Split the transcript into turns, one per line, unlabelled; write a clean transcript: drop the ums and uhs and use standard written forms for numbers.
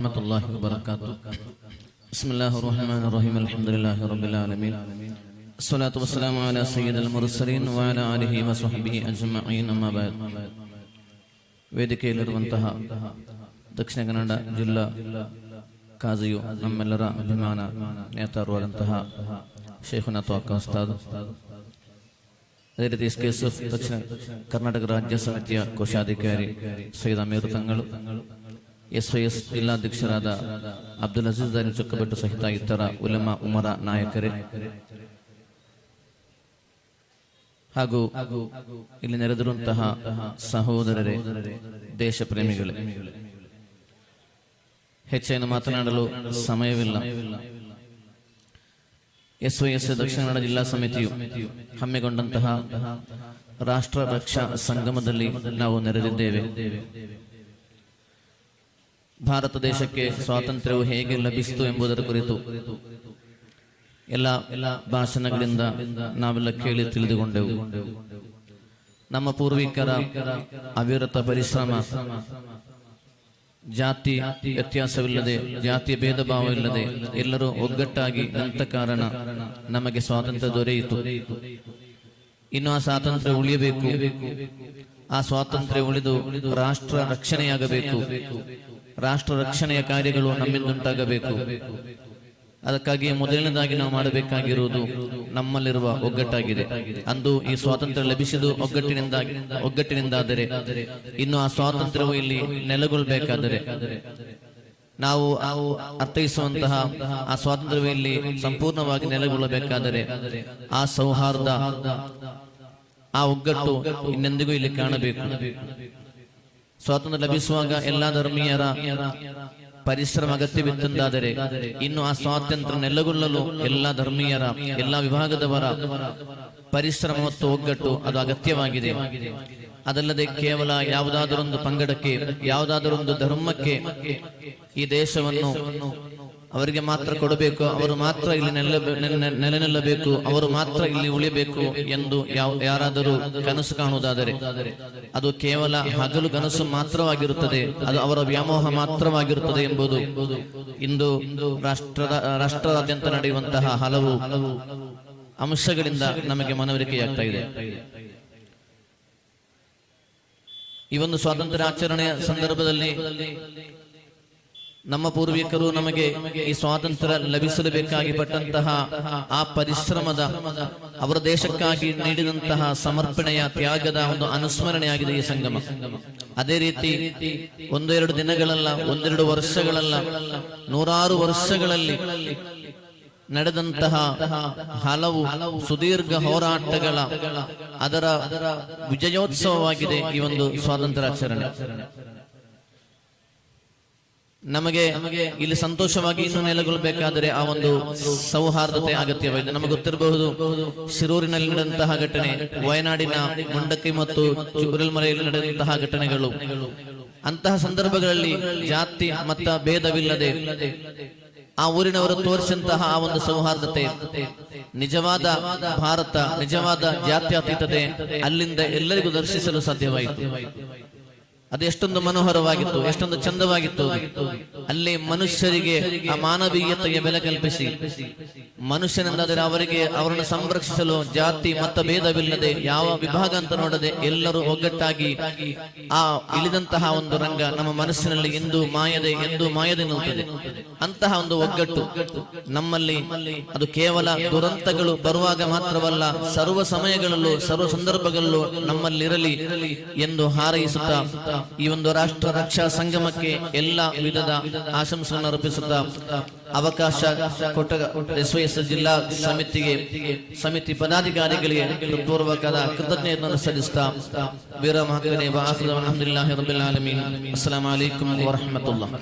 warahmatullahi wabarakatuh. Bismillahirrahmanirrahim. Alhamdulillahi rabbil alamin. Assalatu wassalamu ala sayyidil mursalin wa ala alihi wa sahbihi ajma'in. Amma ba'd. ವೇದಿಕೆಯಲ್ಲಿರುವಂತಹ Dakshina Kannada ಜಿಲ್ಲಾ ಕಾಜಿಯು ನಮ್ಮೆಲ್ಲರ ಅಭಿಮಾನ ನೇತಾರರಾದಂತಹ ಶೇಖುನಾ ತ್ವಾಕ್ಕ ಉಸ್ತಾದ್, ಅದೇ ರೀತಿ SKSF ದಕ್ಷಿಣ ಕರ್ನಾಟಕ ರಾಜ್ಯ ಸಮಿತಿಯ ಕೋಶಾಧಿಕಾರಿ ಸೈಯದ್ ಅಮೀರ್ ತಂಗಳು, SYS ಜಿಲ್ಲಾಧ್ಯಕ್ಷರಾದ ಅಬ್ದುಲ್ ಅಜೀಜ್ ದಾರಿ ಚೊಕ್ಕಬೆಟ್ಟು ಸಹಿತ ಇತರ ಉಲಮಾ ಉಮರ ನಾಯಕರೇ ಹಾಗೂ ಇಲ್ಲಿ ನೆರೆದಿರುವಂತಹ ಸಹೋದರರೇ, ದೇಶ ಪ್ರೇಮಿಗಳೇ, ಹೆಚ್ಚೇನು ಮಾತನಾಡಲು ಸಮಯವಿಲ್ಲ. SYS ದಕ್ಷಿಣ ಕನ್ನಡ ಜಿಲ್ಲಾ ಸಮಿತಿಯು ಹಮ್ಮಿಕೊಂಡಂತಹ ರಾಷ್ಟ್ರ ರಕ್ಷಾ ಸಂಗಮದಲ್ಲಿ ನಾವು ನೆರೆದಿದ್ದೇವೆ. ಭಾರತ ದೇಶಕ್ಕೆ ಸ್ವಾತಂತ್ರ್ಯವು ಹೇಗೆ ಲಭಿಸಿತು ಎಂಬುದರ ಕುರಿತು ಎಲ್ಲ ಭಾಷಣಗಳಿಂದ ನಾವೆಲ್ಲ ಕೇಳಿ ತಿಳಿದುಕೊಂಡೆವು. ನಮ್ಮ ಪೂರ್ವಿಕರ ಅವಿರತ ಪರಿಶ್ರಮ, ಜಾತಿ ವ್ಯತ್ಯಾಸವಿಲ್ಲದೆ, ಜಾತಿಯ ಭೇದ ಭಾವವಿಲ್ಲದೆ ಎಲ್ಲರೂ ಒಗ್ಗಟ್ಟಾಗಿ ನಿಂತ ಕಾರಣ ನಮಗೆ ಸ್ವಾತಂತ್ರ್ಯ ದೊರೆಯಿತು. ಇನ್ನು ಆ ಸ್ವಾತಂತ್ರ್ಯ ಉಳಿಯಬೇಕು. ಆ ಸ್ವಾತಂತ್ರ್ಯ ಉಳಿದು ರಾಷ್ಟ್ರ ರಕ್ಷಣೆಯಾಗಬೇಕು. ರಾಷ್ಟ್ರ ರಕ್ಷಣೆಯ ಕಾರ್ಯಗಳು ನಮ್ಮಿಂದುಂಟಾಗಬೇಕು. ಅದಕ್ಕಾಗಿ ಮೊದಲನೇದಾಗಿ ನಾವು ಮಾಡಬೇಕಾಗಿರುವುದು ನಮ್ಮಲ್ಲಿರುವ ಒಗ್ಗಟ್ಟಾಗಿದೆ. ಅಂದು ಈ ಸ್ವಾತಂತ್ರ್ಯ ಲಭಿಸಿದ್ದು ಒಗ್ಗಟ್ಟಿನಿಂದಾದರೆ ಇನ್ನು ಆ ಸ್ವಾತಂತ್ರ್ಯವು ಇಲ್ಲಿ ನೆಲೆಗೊಳ್ಳಬೇಕಾದರೆ, ನಾವು ಅರ್ಥೈಸುವಂತಹ ಆ ಸ್ವಾತಂತ್ರ್ಯವು ಇಲ್ಲಿ ಸಂಪೂರ್ಣವಾಗಿ ನೆಲೆಗೊಳ್ಳಬೇಕಾದರೆ ಆ ಸೌಹಾರ್ದ, ಆ ಒಗ್ಗಟ್ಟು ಇನ್ನೆಂದಿಗೂ ಇಲ್ಲಿ ಕಾಣಬೇಕು. ಸ್ವಾತಂತ್ರ್ಯ ಲಭಿಸುವಾಗ ಎಲ್ಲಾ ಧರ್ಮೀಯರ ಪರಿಶ್ರಮ ಅಗತ್ಯವಿತ್ತಂದಾದರೆ ಇನ್ನು ಆ ಸ್ವಾತಂತ್ರ್ಯ ನೆಲೆಗೊಳ್ಳಲು ಎಲ್ಲಾ ಧರ್ಮೀಯರ, ಎಲ್ಲಾ ವಿಭಾಗದವರ ಪರಿಶ್ರಮ ಮತ್ತು ಒಗ್ಗಟ್ಟು ಅದು ಅಗತ್ಯವಾಗಿದೆ. ಅದಲ್ಲದೆ ಕೇವಲ ಯಾವುದಾದರೊಂದು ಪಂಗಡಕ್ಕೆ, ಯಾವುದಾದರೊಂದು ಧರ್ಮಕ್ಕೆ ಈ ದೇಶವನ್ನು ಅವರಿಗೆ ಮಾತ್ರ ಕೊಡಬೇಕು, ಅವರು ಮಾತ್ರ ಇಲ್ಲಿ ನೆಲೆ ನಿಲ್ಲಬೇಕು, ಅವರು ಮಾತ್ರ ಇಲ್ಲಿ ಉಳಿಬೇಕು ಎಂದು ಯಾರಾದರೂ ಕನಸು ಕಾಣುವುದಾದರೆ ಅದು ಕೇವಲ ಹಗಲು ಕನಸು ಮಾತ್ರವಾಗಿರುತ್ತದೆ. ಅದು ಅವರ ವ್ಯಾಮೋಹ ಮಾತ್ರವಾಗಿರುತ್ತದೆ ಎಂಬುದು ಇಂದು ರಾಷ್ಟ್ರದಾದ್ಯಂತ ನಡೆಯುವಂತಹ ಹಲವು ಅಂಶಗಳಿಂದ ನಮಗೆ ಮನವರಿಕೆಯಾಗ್ತಾ ಇದೆ. ಈ ಒಂದು ಸ್ವಾತಂತ್ರ್ಯ ಆಚರಣೆಯ ಸಂದರ್ಭದಲ್ಲಿ ನಮ್ಮ ಪೂರ್ವಿಕರು ನಮಗೆ ಈ ಸ್ವಾತಂತ್ರ್ಯ ಲಭಿಸಲು ಬೇಕಾಗಿ ಪಟ್ಟಂತಹ ಆ ಪರಿಶ್ರಮದ, ಅವರ ದೇಶಕ್ಕಾಗಿ ನೀಡಿದಂತಹ ಸಮರ್ಪಣೆಯ, ತ್ಯಾಗದ ಒಂದು ಅನುಸ್ಮರಣೆಯಾಗಿದೆ ಈ ಸಂಗಮ. ಅದೇ ರೀತಿ ಒಂದೆರಡು ದಿನಗಳಲ್ಲ, ಒಂದೆರಡು ವರ್ಷಗಳಲ್ಲ, ನೂರಾರು ವರ್ಷಗಳಲ್ಲಿ ನಡೆದಂತಹ ಹಲವು ಸುದೀರ್ಘ ಹೋರಾಟಗಳ ಅದರ ವಿಜಯೋತ್ಸವವಾಗಿದೆ ಈ ಒಂದು ಸ್ವಾತಂತ್ರ್ಯಾಚರಣೆ. ನಮಗೆ ಇಲ್ಲಿ ಸಂತೋಷವಾಗಿ ಇನ್ನೂ ನೆಲೆಗೊಳ್ಳಬೇಕಾದರೆ ಆ ಒಂದು ಸೌಹಾರ್ದತೆ ಅಗತ್ಯವಾಗಿದೆ. ನಮಗೆ ಗೊತ್ತಿರಬಹುದು, ಶಿರೂರಿನಲ್ಲಿ ನಡೆದಂತಹ ಘಟನೆ, ವಯನಾಡಿನ ಮುಂಡಕ್ಕಿ ಮತ್ತು ಚುರಲ್ಮಲೆಯಲ್ಲಿ ನಡೆದಂತಹ ಘಟನೆಗಳು. ಅಂತಹ ಸಂದರ್ಭಗಳಲ್ಲಿ ಜಾತಿ ಮತ ಭೇದವಿಲ್ಲದೆ ಆ ಊರಿನವರು ತೋರಿಸಿದಂತಹ ಆ ಒಂದು ಸೌಹಾರ್ದತೆ, ನಿಜವಾದ ಭಾರತ, ನಿಜವಾದ ಜಾತ್ಯತೀತತೆ ಅಲ್ಲಿಂದ ಎಲ್ಲರಿಗೂ ದರ್ಶಿಸಲು ಸಾಧ್ಯವಾಯಿತು. ಅದು ಎಷ್ಟೊಂದು ಮನೋಹರವಾಗಿತ್ತು, ಎಷ್ಟೊಂದು ಚಂದವಾಗಿತ್ತು. ಅಲ್ಲಿ ಮನುಷ್ಯರಿಗೆ ಆ ಮಾನವೀಯತೆಯ ಬೆಲೆ ಕಲ್ಪಿಸಿ, ಮನುಷ್ಯನೆಂದಾದರೆ ಅವರನ್ನು ಸಂರಕ್ಷಿಸಲು ಜಾತಿ ಮತ ಭೇದವಿಲ್ಲದೆ, ಯಾವ ವಿಭಾಗ ಅಂತ ನೋಡದೆ ಎಲ್ಲರೂ ಒಗ್ಗಟ್ಟಾಗಿ ಆ ಇಳಿದಂತಹ ಒಂದು ರಂಗ ನಮ್ಮ ಮನಸ್ಸಿನಲ್ಲಿ ಎಂದು ಮಾಯದೆ ನಿಲ್ಲುತ್ತದೆ. ಅಂತಹ ಒಂದು ಒಗ್ಗಟ್ಟು ನಮ್ಮಲ್ಲಿ, ಅದು ಕೇವಲ ದುರಂತಗಳು ಬರುವಾಗ ಮಾತ್ರವಲ್ಲ, ಸರ್ವ ಸಮಯಗಳಲ್ಲೂ ಸರ್ವ ಸಂದರ್ಭಗಳಲ್ಲೂ ನಮ್ಮಲ್ಲಿರಲಿ ಎಂದು ಹಾರೈಸುತ್ತಾ ಈ ಒಂದು ರಾಷ್ಟ್ರ ರಕ್ಷಾ ಸಂಗಮಕ್ಕೆ ಎಲ್ಲ ವಿಧದ ಆಶಂಸೆಯನ್ನು ಅರ್ಪಿಸುತ್ತಾ ಅವಕಾಶ ಕೊಟ್ಟ SYS ಜಿಲ್ಲಾ ಸಮಿತಿ ಪದಾಧಿಕಾರಿಗಳಿಗೆ ಪೂರ್ವಕದ ಕೃತಜ್ಞತೆಯನ್ನು ಸಲ್ಲಿಸುತ್ತಾ ವಿರಾಮ ಹಾಕುತ್ತೇನೆ. ಅಸ್ಸಲಾಮು ಅಲೈಕುಂ ವರಹಮತುಲ್ಲಾಹ್.